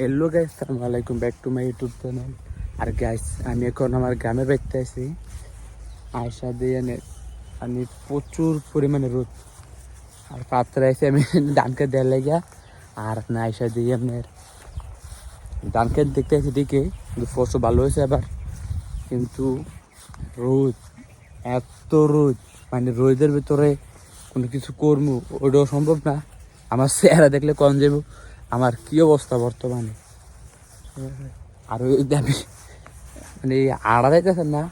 Hello guys, আসসালামু আলাইকুম, back to my YouTube channel. আর গাইস, আমি এখন আমার গ্রামের বাড়িতে আছি। আয়সা দিয়ে আমি প্রচুর পরিমাণে রোদ আর পাত্রে আছি আমি ধানকে দেওয়ার লাগিয়া। আর না আয়সা দিয়ে আপনার ধানকে দেখতে আছি ঠিকই, কিন্তু ফসল ভালো হয়েছে আবার, কিন্তু রোদ, এত রোদ, মানে রোদের ভিতরে কোনো কিছু করবো ওটাও সম্ভব না। আমার চেহারা দেখলে কম যাব আমার কী অবস্থা বর্তমানে। আর ওই আমি মানে আড়া যাইতেছেন না,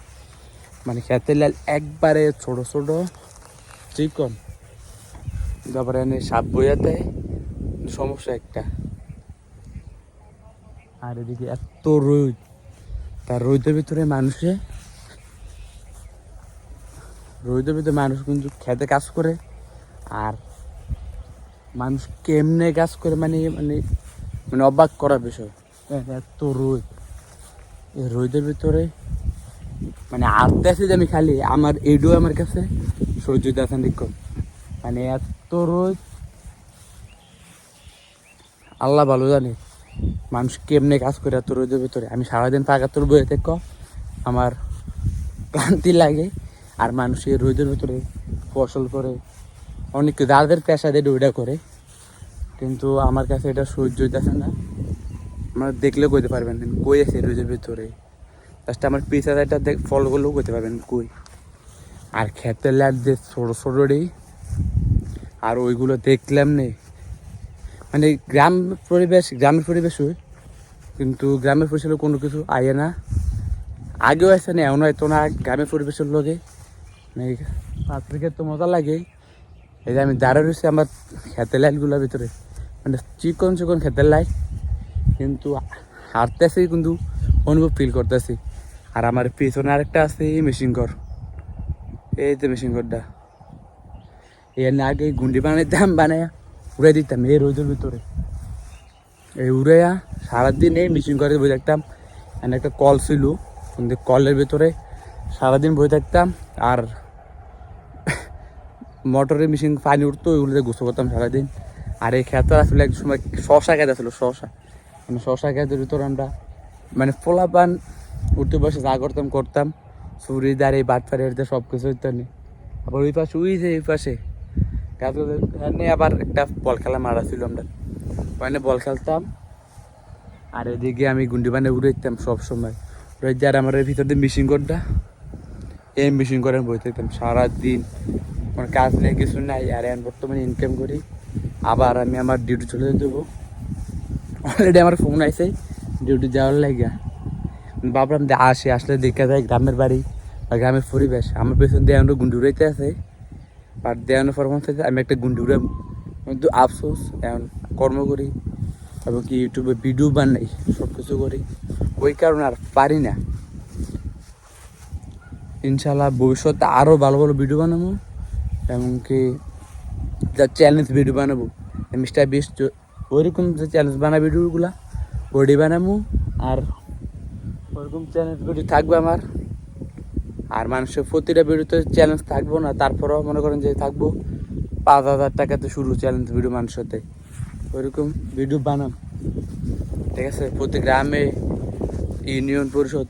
মানে খেতে লাল একবারে ছোট ছোট চিকন, তারপরে এনে সাপ বইয়াতে সমস্যা একটা। আর এদিকে এত রোদ, তার রোদের ভিতরে মানুষ কিন্তু খেতে কাজ করে। আর মানুষ কেমনে কাজ করে মানে মানে মানে অবাক করার বিষয়। এত রোদ, এই রোদের ভিতরে মানে আটতে আছে যে আমি খালি আমার এইডু আমার কাছে সহ্য হইতেছে না। মানে এত রোদ, আল্লাহ ভালো জানে মানুষ কেমনে কাজ করে এত রোদের ভিতরে। আমি সারাদিন পাকাতর বয়ে থেকে আমার ক্লান্তি লাগে। আর মানুষ এই রোদের ভিতরে ফসল করে, অনেক যাদের পেশা দিয়ে ওইটা করে, কিন্তু আমার কাছে এটা সহ্য হইতেছে না। আপনারা দেখলে কইতে পারবেন কই আছে রোদের ভিতরে, জাস্ট আমার পিছাটা ফলো করলেও করতে পারবেন কই। আর খেতে লাগছে ছোটো ছোটোটি, আর ওইগুলো দেখলাম নেই। মানে গ্রামের পরিবেশ হয়, কিন্তু গ্রামের পরিবেশে কোনো কিছু আয়ে না, আগেও আসে না, এমন হয়তো না। গ্রামের পরিবেশের লগে মানে পাত্রিকের তো মজা লাগে। এই যে আমি দাঁড়া রয়েছি আমার খেতে লাইটগুলোর ভিতরে, মানে চিকন চিকন খেতে লাইট, কিন্তু হাঁটতেছি কিন্তু অনুভব ফিল করতেছি। আর আমার পিছনে আরেকটা আছে মেশিন ঘর, এই যে মেশিন ঘরটা, এর আগে গুন্ডি বানাইতাম, বানাইয়া উড়াই দিতাম এই রোদের ভিতরে। এই উড়াইয়া সারাদিন এই মেশিন ঘরে বসে থাকতাম। একটা কল ছিল, কিন্তু কলের ভিতরে সারাদিন বসে থাকতাম। আর মোটরের মেশিন পানি উঠতো, ওইগুলোতে গোসল করতাম সারাদিন। আর এই খেতে আসলে এক সময় শশা খেতে আসলো, মানে শশা খেতের ভিতরে আমরা মানে পোলাপান উঠতে বসে যা করতাম চুরি দাঁড়িয়ে বাট ফাড়ি উঠতে সব কিছু হইতো নি। আবার ওই পাশে এই পাশে গাছগুলো আবার একটা বল খেলা মারা ছিল, আমরা ওখানে বল খেলতাম। আর এদিকে আমি গুন্ডি বানে উড়াইতাম সবসময়। উড়াই আর আমার ভিতর দিয়ে মেশিন ঘরটা, এই মেশিন করে বই থাকতাম সারাদিন। আমার কাজ নেই, কিছু নাই। আর এখন বর্তমানে ইনকাম করি, আবার আমি আমার ডিউটি চলে যেতে দেবো। অলরেডি আমার ফোন আইসে ডিউটি যাওয়ার লাগিয়া। ভাবলাম আসলে দেখা যায় গ্রামের বাড়ি বা গ্রামের পরিবেশ। আমার পেছন দিয়ে এখন গুন্ডি উড়াইতে আছে, আর দেওয়ানোর ফরমাস থেকে আমি একটা গুন্ডি উড়াম, কিন্তু আফসোস এখন কর্ম করি এবং কি ইউটিউবে ভিডিও বানাই, সব কিছু করি, ওই কারণে আর পারি না। ইনশাল্লাহ ভবিষ্যতে আরও ভালো ভালো ভিডিও বানাবো, এমনকি যা চ্যালেঞ্জ ভিডিও বানাবো মিস্টার বিস্ট, ওইরকম যে চ্যালেঞ্জ বানা ভিডিওগুলা ওইটি বানাবো। আর ওইরকম চ্যালেঞ্জ ভিডিও থাকবে আমার। আর মানুষের প্রতিটা ভিডিওতে চ্যালেঞ্জ থাকবো না, তারপরেও মনে করেন যে থাকবো 5,000 টাকাতে শুরু চ্যালেঞ্জ ভিডিও মানুষের সাথে, ওইরকম ভিডিও বানাম। ঠিক আছে, প্রতি গ্রামে ইউনিয়ন পরিষদ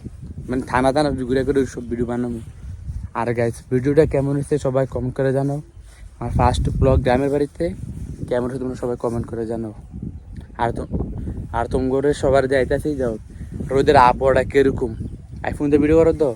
মানে থানা ঘুরে করে ওইসব ভিডিও বানাবো। আর গাইস, ভিডিওটা কেমন হয়েছে সবাই কমেন্ট করে জানাও। আমার ফার্স্ট ব্লগ গ্রামের বাড়িতে কেমন হয়েছে তোমরা সবাই কমেন্ট করে জানাও। আর তোমার সবার যাইতেছি যাও রোদের আবহাওয়াটা কিরকম, আইফোন দিয়ে ভিডিও করো তো।